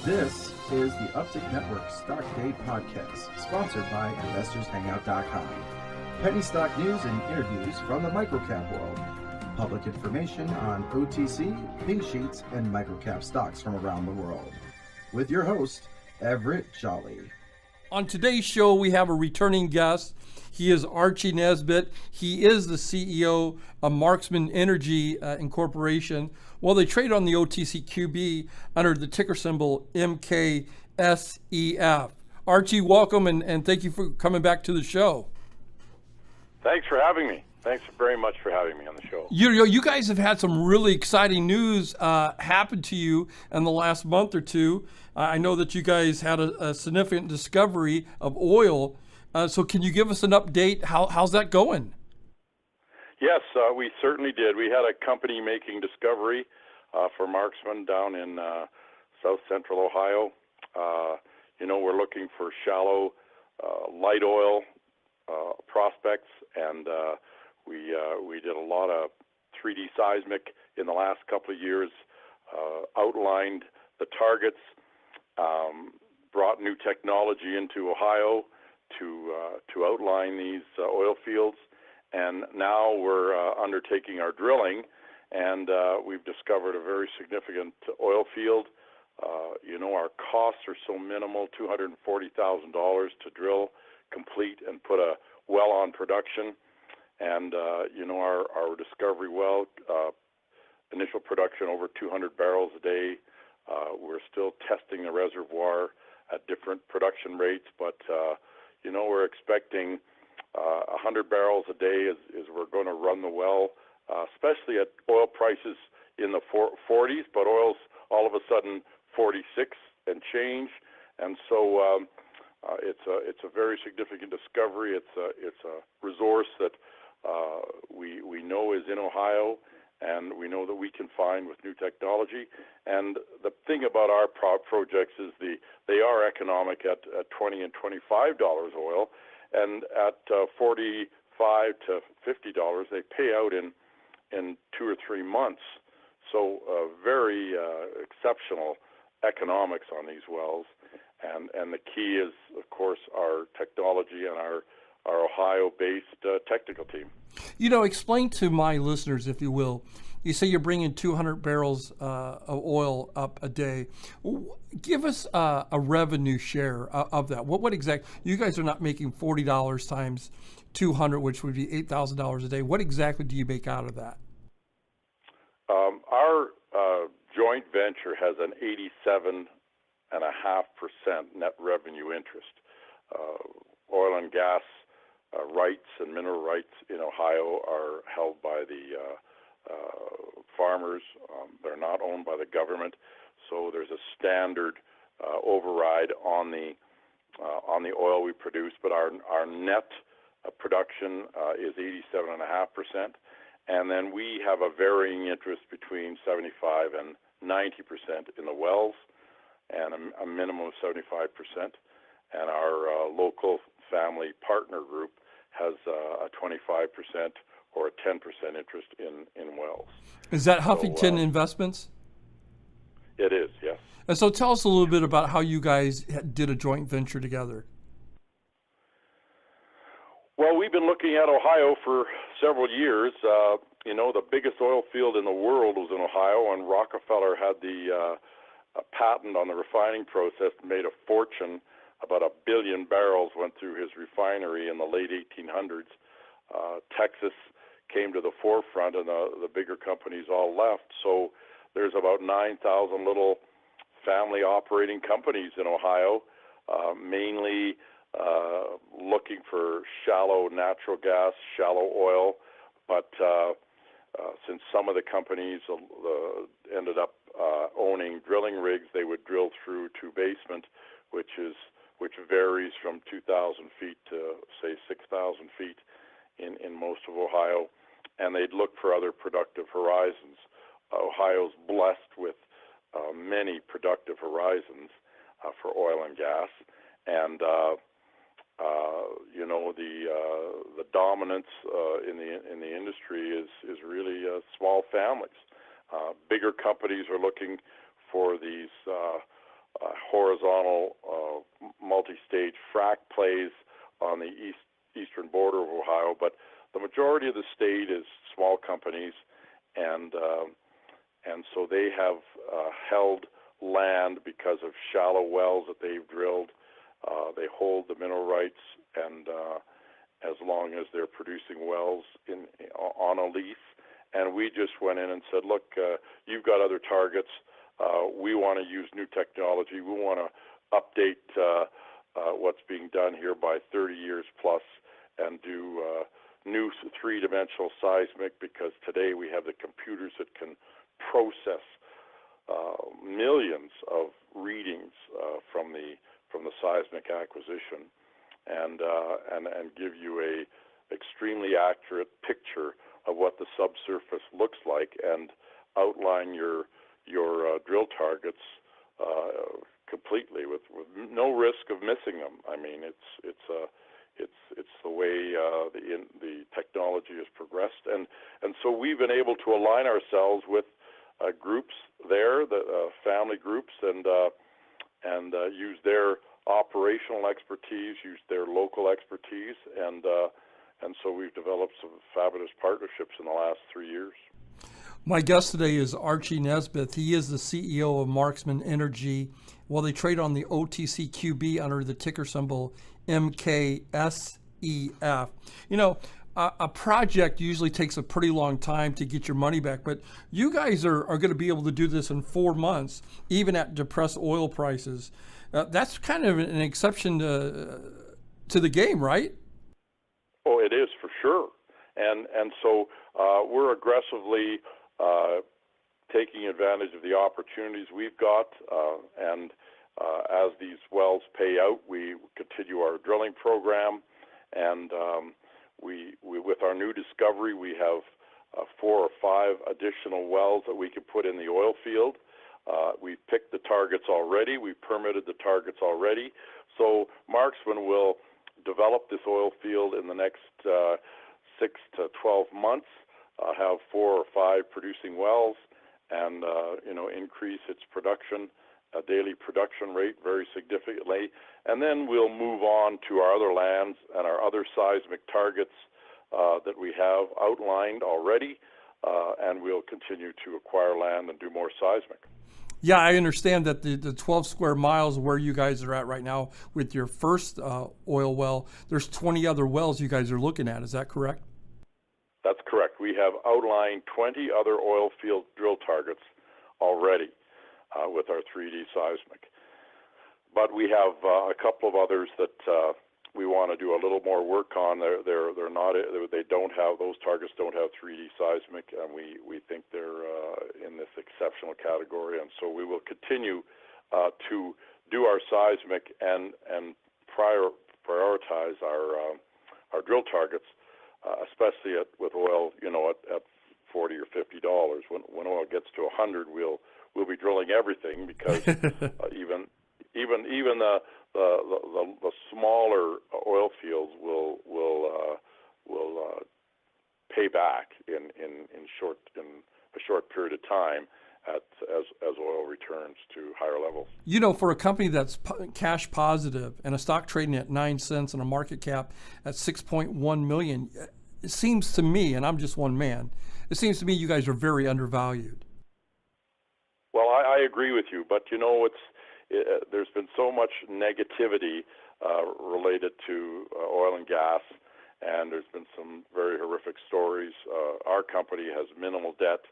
This is the Uptick Network Stock Day Podcast, sponsored by InvestorsHangout.com. Penny stock news and interviews from the microcap world. Public information on OTC, pink sheets, and microcap stocks from around the world. With your host, Everett Jolly. On today's show, we have a returning guest. He is Archie Nesbitt. He is the CEO of Marksmen Energy Incorporation. Well, they trade on the OTCQB under the ticker symbol MKSEF. Archie, welcome, and thank you for coming back to the show. Thanks for having me. Thanks very much for having me on the show. You guys have had some really exciting news happen to you in the last month or two. I know that you guys had a significant discovery of oil. So can you give us an update? How's that going? Yes, we certainly did. We had a company making discovery for Marksmen down in south central Ohio. We're looking for shallow light oil prospects, and we did a lot of 3D seismic in the last couple of years, outlined the targets, brought new technology into Ohio to outline these oil fields, and now we're undertaking our drilling, and we've discovered a very significant oil field. Our costs are so minimal, $240,000 to drill, complete, and put a well on production. And, our discovery well, initial production over 200 barrels a day. We're still testing the reservoir at different production rates, but, we're expecting 100 barrels a day is we're going to run the well, especially at oil prices in the 40s, but oil's all of a sudden 46 and change. And so it's a very significant discovery. It's a resource that we know is in Ohio, and we know that we can find with new technology. And the thing about our projects is they are economic at $20 and $25 oil, and at $45 to $50 they pay out in 2 or 3 months. So very exceptional economics on these wells. And the key is, of course, our technology and our Ohio-based technical team. Explain to my listeners, if you will, you say you're bringing 200 barrels of oil up a day. Give us a revenue share of that. What exactly? You guys are not making $40 times 200, which would be $8,000 a day. What exactly do you make out of that? Our joint venture has an 87.5% net revenue interest. Oil and gas rights and mineral rights in Ohio are held by the farmers. They're not owned by the government, so there's a standard override on the oil we produce. But our net production is 87.5%, and then we have a varying interest between 75 and 90% in the wells, and a minimum of 75%. And our local family partner group has a 25% or a 10% interest in wells. Is that Huffington Investments? It is, yes. And so tell us a little bit about how you guys did a joint venture together. Well, we've been looking at Ohio for several years. The biggest oil field in the world was in Ohio, and Rockefeller had the patent on the refining process, made a fortune. About 1 billion barrels went through his refinery in the late 1800s. Texas came to the forefront, and the bigger companies all left. So there's about 9,000 little family operating companies in Ohio, mainly looking for shallow natural gas, shallow oil. But since some of the companies ended up owning drilling rigs, they would drill through to basement, which varies from 2,000 feet to, say, 6,000 feet in most of Ohio, and they'd look for other productive horizons. Ohio's blessed with many productive horizons for oil and gas, and the dominance in the industry is really small families. Bigger companies are looking for these horizontal multi-stage frac plays on the eastern border of Ohio, but the majority of the state is small companies, and so they have held land because of shallow wells that they've drilled. They hold the mineral rights, and as long as they're producing wells on a lease. And we just went in and said, look, you've got other targets. We want to use new technology. We want to update what's being done here by 30 years plus and do new three-dimensional seismic, because today we have the computers that can process millions of readings from the seismic acquisition and give you a extremely accurate picture of what the subsurface looks like and outline your drill targets completely with no risk of missing them. I mean, it's the way the technology has progressed, and so we've been able to align ourselves with groups there, the family groups, and use their operational expertise, use their local expertise, and so we've developed some fabulous partnerships in the last 3 years. My guest today is Archie Nesbitt. He is the CEO of Marksmen Energy. Well, they trade on the OTCQB under the ticker symbol MKSEF. You know, a project usually takes a pretty long time to get your money back, but you guys are going to be able to do this in 4 months, even at depressed oil prices. That's kind of an exception to the game, right? Oh, it is for sure. And so we're aggressively taking advantage of the opportunities we've got, and as these wells pay out, we continue our drilling program, and we with our new discovery, we have 4 or 5 additional wells that we can put in the oil field. We've picked the targets already. We've permitted the targets already. So Marksmen will develop this oil field in the next 6 to 12 months, have 4 or 5 producing wells, and increase its production, daily production rate very significantly. And then we'll move on to our other lands and our other seismic targets that we have outlined already, and we'll continue to acquire land and do more seismic. Yeah, I understand that the 12 square miles where you guys are at right now with your first oil well, there's 20 other wells you guys are looking at. Is that correct? That's correct. We have outlined 20 other oil field drill targets already with our 3D seismic. But we have a couple of others that we want to do a little more work on. They don't have, those targets don't have 3D seismic, and we think they're in this exceptional category. And so we will continue to do our seismic and prioritize our drill targets, especially with oil, at $40 or $50. When oil gets to 100, we'll be drilling everything, because even the smaller oil fields will pay back in a short period of time as oil returns to higher levels. For a company that's cash positive and a stock trading at 9 cents and a market cap at $6.1 million, it seems to me, and I'm just one man, it seems to me you guys are very undervalued. Well, I agree with you, but there's been so much negativity related to oil and gas, and there's been some very horrific stories. Our company has minimal debt,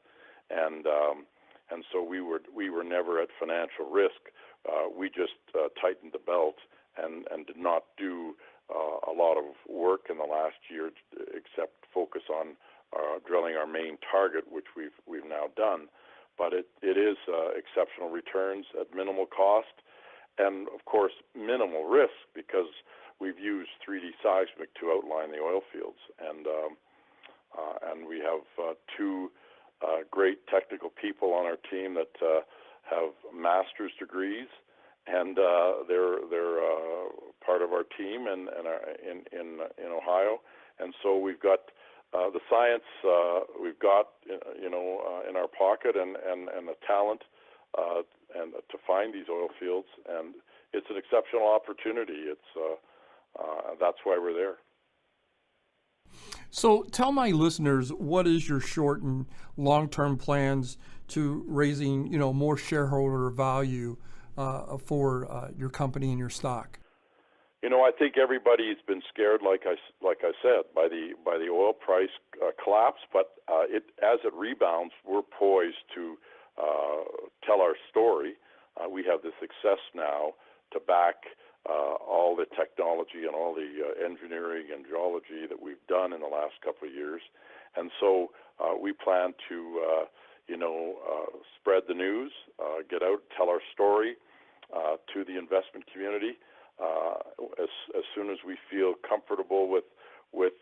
and so we were never at financial risk. We just tightened the belt and did not do a lot of work in the last year except focus on drilling our main target, which we've now done. But it is exceptional returns at minimal cost, and of course minimal risk, because we've used 3D seismic to outline the oil fields, and we have 2 great technical people on our team that have master's degrees, and they're part of our team in Ohio, and so we've got the science we've got in our pocket, and the talent and to find these oil fields, and it's an exceptional opportunity. That's why we're there. So tell my listeners, what is your short and long-term plans to raising, more shareholder value for your company and your stock? I think everybody's been scared, like I said, by the oil price collapse. But as it rebounds, we're poised to tell our story. We have the success now to back all the technology and all the engineering and geology that we've done in the last couple of years, and so we plan to, spread the news, get out, tell our story to the investment community. As soon as we feel comfortable with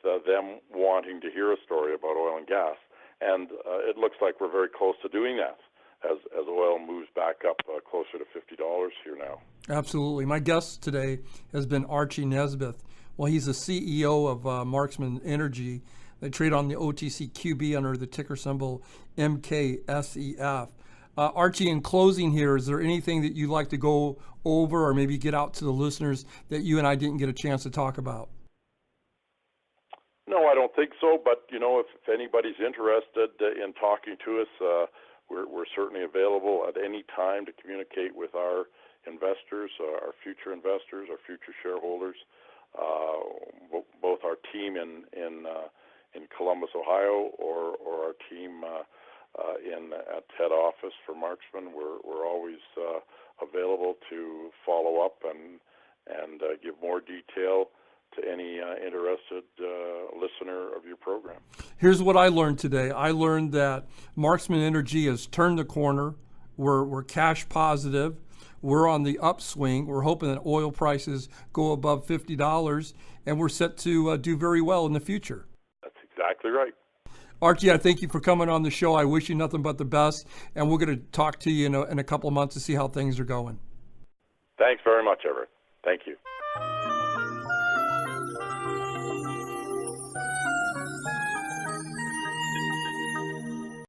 them wanting to hear a story about oil and gas, and it looks like we're very close to doing that as oil moves back up closer to $50 here now. Absolutely. My guest today has been Archie Nesbitt. Well, he's the CEO of Marksmen Energy. They trade on the OTCQB under the ticker symbol MKSEF. Archie, in closing here, is there anything that you'd like to go over or maybe get out to the listeners that you and I didn't get a chance to talk about? No, I don't think so. But, if anybody's interested in talking to us, we're certainly available at any time to communicate with our investors, our future investors, our future shareholders, both our team in Columbus, Ohio, or our team at head office for Marksmen. We're always available to follow up and give more detail to any interested listener of your program. Here's what I learned today. I learned that Marksmen Energy has turned the corner. We're cash positive. We're on the upswing. We're hoping that oil prices go above $50, and we're set to do very well in the future. That's exactly right. Archie, I thank you for coming on the show. I wish you nothing but the best, and we're going to talk to you in a couple of months to see how things are going. Thanks very much, Everett. Thank you.